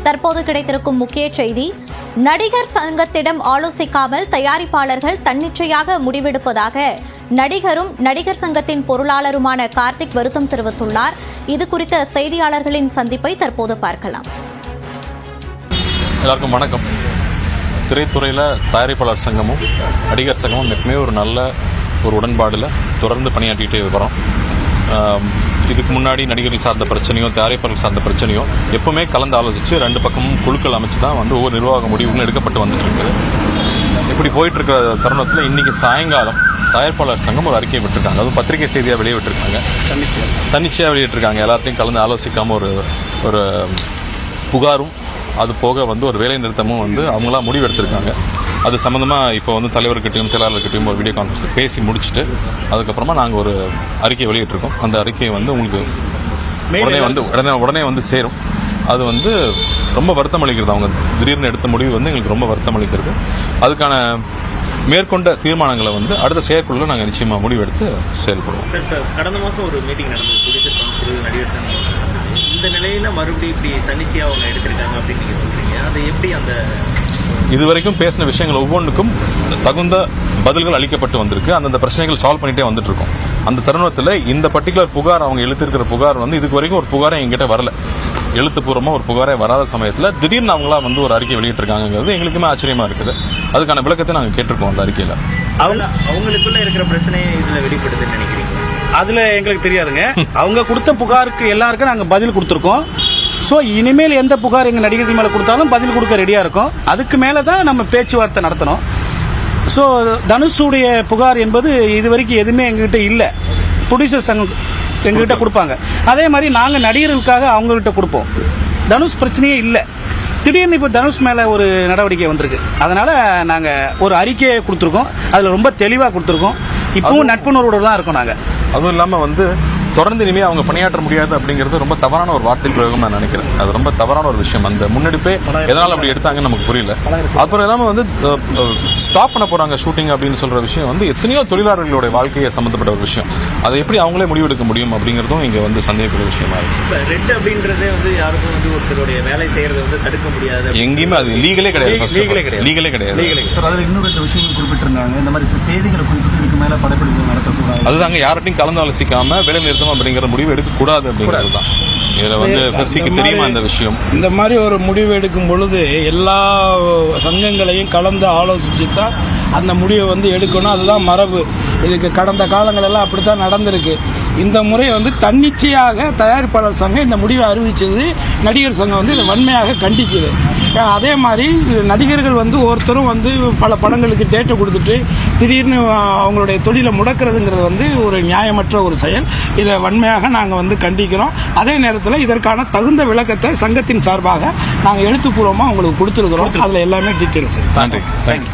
தற்போது கிடைத்திருக்கும் முக்கிய செய்தி, நடிகர் சங்கத்திடம் ஆலோசிக்காமல் தயாரிப்பாளர்கள் தன்னிச்சையாக முடிவெடுப்பதாக நடிகரும் நடிகர் சங்கத்தின் பொருளாளருமான கார்த்திக் வருத்தம் தெரிவித்துள்ளார். இது குறித்த செய்தியாளர்களின் சந்திப்பை தற்போது பார்க்கலாம். எல்லாருக்கும் வணக்கம். திரைத்துறையில் தயாரிப்பாளர் சங்கமும் நடிகர் சங்கமும் எப்பவுமே ஒரு நல்ல உடன்பாடில் தொடர்ந்து பணியாற்றிகிட்டே வரோம். இதுக்கு முன்னாடி நடிகர்கள் சார்ந்த பிரச்சனையோ தயாரிப்பாளர்கள் சார்ந்த பிரச்சனையோ எப்பவுமே கலந்து ஆலோசித்து ரெண்டு பக்கமும் குழுக்கள் அமைச்சு தான் ஒவ்வொரு நிர்வாக முடிவுகளும் எடுக்கப்பட்டு வந்துட்டு இருக்குது. இப்படி போயிட்டு இருக்கிற தருணத்தில் இன்றைக்கி சாயங்காலம் தயாரிப்பாளர் சங்கம் ஒரு அறிக்கையை விட்டுருக்காங்க. அதுவும் பத்திரிகை செய்தியாக வெளியிட்டிருக்காங்க. தன்னிச்சையாக வெளியிட்டிருக்காங்க. எல்லாத்தையும் கலந்து ஆலோசிக்காமல் ஒரு புகாரும் அது போக ஒரு வேலை நிறுத்தமும் அவங்களா முடிவெடுத்திருக்காங்க. அது சம்மந்தமாக இப்போ தலைவர்கிட்டையும் செயலாளர்கிட்டையும் ஒரு வீடியோ கான்ஃபரன்ஸ் பேசி முடிச்சுட்டு அதுக்கப்புறமா நாங்கள் ஒரு அறிக்கை வெளியிட்டிருக்கோம். அந்த அறிக்கை உங்களுக்கு உடனே சேரும். அது ரொம்ப வருத்தம் அளிக்கிறது. அவங்க திடீர்னு எடுத்த முடிவு எங்களுக்கு ரொம்ப வருத்தம் அளிக்கிறது. அதுக்கான மேற்கொண்ட தீர்மானங்களை அடுத்த செயற்குழுல நாங்கள் நிச்சயமாக முடிவெடுத்து செயல்படுவோம். கடந்த மாதம் ஒரு மீட்டிங் நடந்தது நடிகர் சங்கம். இந்த நிலையில மறுபடியும் இப்படி தன்னிச்சையாக அவங்க எடுத்திருக்காங்க அப்படின்னு நீங்க சொல்றீங்க. அது எப்படி இதுவரைக்கும் பேசின விஷயங்கள் ஒவ்வொன்றுக்கும் தகுந்த பதில்கள் அளிக்கப்பட்டு வந்திருக்கு. அந்தந்த பிரச்சனைகள் சால்வ் பண்ணிட்டே வந்துட்டு இருக்கோம். அந்த தருணத்தில் இந்த பர்டிகுலர் புகார் அவங்க எழுத்திருக்கிற புகார் இதுக்கு வரைக்கும் ஒரு புகாரை எங்கிட்ட வரல. எழுத்துப்பூர்வமாக ஒரு புகாரே வராத சமயத்தில் திடீர்னு அவங்களா ஒரு அறிக்கை வெளியிட்டிருக்காங்கிறது எங்களுக்குமே ஆச்சரியமா இருக்குது. அதுக்கான விளக்கத்தை நாங்கள் கேட்டிருக்கோம். அந்த அறிக்கையில் அவங்களுக்குள்ள இருக்கிற பிரச்சனையை இதுல வெளிப்படுதுன்னு நினைக்கிறீங்க? அதுல எங்களுக்கு தெரியாதுங்க. அவங்க கொடுத்த புகாருக்கு எல்லாருக்கும் நாங்கள் பதில் கொடுத்துருக்கோம். ஸோ இனிமேல் எந்த புகார் எங்கள் நடிகர்கள் மேலே கொடுத்தாலும் பதில் கொடுக்க ரெடியாக இருக்கும். அதுக்கு மேலே தான் நம்ம பேச்சுவார்த்தை நடத்தணும். ஸோ தனுஷுடைய புகார் என்பது இது வரைக்கும் எதுவுமே எங்ககிட்ட இல்லை. ப்ரொடியூசர் சங்கம் எங்ககிட்ட கொடுப்பாங்க. அதே மாதிரி நாங்கள் நடிகர்களுக்காக அவங்ககிட்ட கொடுப்போம். தனுஷ் பிரச்சனையே இல்லை. திடீர்னு இப்போ தனுஷ் மேலே ஒரு நடவடிக்கை வந்திருக்கு. அதனால் நாங்கள் ஒரு அறிக்கையை கொடுத்துருக்கோம். அதில் ரொம்ப தெளிவாக கொடுத்துருக்கோம். இப்பவும் நட்புணர்வோடு தான் இருக்கோம் நாங்கள். அதுவும் இல்லாமல் தொடர்ந்து இனிமேல் அவங்க பணியாற்ற முடியாது அப்படிங்கிறது ரொம்ப தவறான ஒரு வார்த்தை பிரயோகம் நான் நினைக்கிறேன். அது ரொம்ப தவறான ஒரு விஷயம். அந்த முன்னெடுப்பே எதனால் அப்படி எடுத்தாங்கன்னு நமக்கு புரியல. அப்புறம் இல்லாமல் ஸ்டாப் பண்ண போறாங்க ஷூட்டிங் அப்படின்னு சொல்ற விஷயம் எத்தனையோ தொழிலாளர்களுடைய வாழ்க்கையை சம்பந்தப்பட்ட ஒரு விஷயம். அதை எப்படி அவங்களே முடிவெடுக்க முடியும் அப்படிங்கிறதும் இங்க சந்தேகக்கூடிய விஷயமா இருக்கு. ரெட் அப்படின்றதே யாருக்கும் ஒருத்தருடைய வேலை செய்யறது தடுக்க முடியாது. எங்கேயுமே அது லீகலே கிடையாது. லீகலே கிடையாது. இன்னும் ரெண்டு விஷயங்கள் குறிப்பிட்டிருந்தாங்க. இந்த மாதிரி செய்திகளை குறிப்பிட்டு இதுக்கு மேல படப்பிடிப்பு நடத்தக்கூடாது. அதுதாங்க யார்ட்டையும் கலந்து ஆலோசிக்காம வேலை நிறுத்தம் அப்படிங்கிற முடிவு எடுக்கக்கூடாது அப்படிங்கிறது தான். இதில் தெரியுமா இந்த விஷயம்? இந்த மாதிரி ஒரு முடிவு எடுக்கும் பொழுது எல்லா சங்கங்களையும் கலந்து ஆலோசிச்சு தான் அந்த முடிவை எடுக்கணும். அதுதான் மரபு. இதுக்கு கடந்த காலங்களெல்லாம் அப்படித்தான் நடந்திருக்கு. இந்த முறை தன்னிச்சையாக தயாரிப்பாளர் சங்கம் இந்த முடிவை அறிவிச்சது நடிகர் சங்கம் இதை வன்மையாக கண்டிக்குது. அதே மாதிரி நடிகர்கள் ஒருத்தரும் பல படங்களுக்கு டேட்டை கொடுத்துட்டு திடீர்னு அவங்களுடைய தொழிலை முடக்கிறதுங்கிறது ஒரு நியாயமற்ற ஒரு செயல். இதை வன்மையாக நாங்கள் கண்டிக்கிறோம். அதே நேரத்தில் இதற்கான தகுந்த விளக்கத்தை சங்கத்தின் சார்பாக நாங்கள் எழுத்துப்பூர்வமாக உங்களுக்கு கொடுத்துருக்கிறோம். அதில் எல்லாமே டீட்டெயில்ஸ். நன்றி.